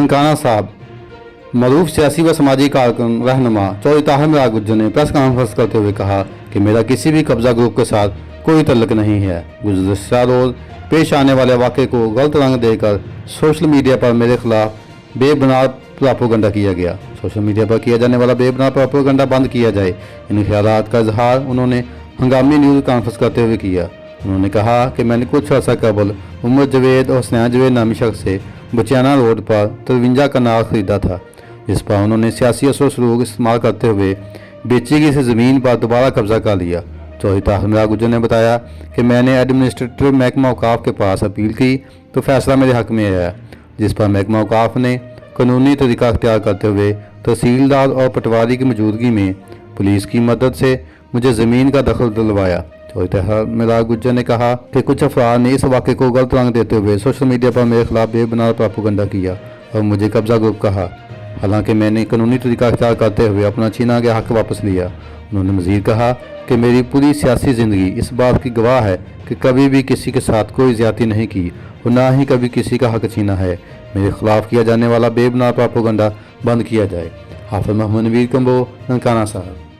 ननकाना साहब। मरूफ सियासी व समाजी कारकुन रहनुमा चौधरी ताहिर मिराज गुज्जर ने प्रेस कॉन्फ्रेंस करते हुए कहा कि मेरा किसी भी कब्जा ग्रुप के साथ कोई तल्लुक नहीं है। गुज़श्ता रोज़ पेश आने वाले वाक़े को गलत रंग देकर सोशल मीडिया पर मेरे खिलाफ बेबुनियाद प्रोपेगेंडा किया गया। सोशल मीडिया पर किया जाने वाला बेबुनियाद प्रोपेगेंडा बंद किया जाए, इन ख्यालात का इजहार उन्होंने हंगामी न्यूज़ कॉन्फ्रेंस करते हुए किया। उन्होंने कहा कि मैंने कुछ अर्सा कबल उमर जवेद और हसनैन जवेद नामी शख्स से बचियाना रोड पर 53 कनाल खरीदा था, जिस पर उन्होंने सियासी असर सलूक इस्तेमाल करते हुए बेची गई ज़मीन पर दोबारा कब्जा कर लिया। चौधरी ताहिर मिराज गुज्जर ने बताया कि मैंने एडमिनिस्ट्रेटिव महकमा औकाफ के पास अपील की तो फैसला मेरे हक में आया, जिस पर महकमा औकाफ ने कानूनी तरीका अख्तियार करते हुए तहसीलदार और पटवारी की मौजूदगी में पुलिस की मदद से मुझे ज़मीन का दखल दिलवाया। चौधरी ताहिर मिराज गुज्जर ने कहा कि कुछ अफराद ने इस वाक़े को गलत रंग देते हुए सोशल मीडिया पर मेरे खिलाफ बेबुनियाद प्रोपेगेंडा किया और मुझे कब्जा ग्रुप कहा, हालांकि मैंने कानूनी तरीका अख्तियार करते हुए अपना छीना गया हक वापस लिया। उन्होंने मज़ीद कहा कि मेरी पूरी सियासी ज़िंदगी इस बात की गवाह है कि कभी भी किसी के साथ कोई ज़्यादती नहीं की और ना ही कभी किसी का हक छीना है। मेरे खिलाफ किया जाने वाला बेबुनियाद प्रोपेगेंडा बंद किया जाए। हाफिज़ महमूद नवीर कंबो, ननकाना साहब।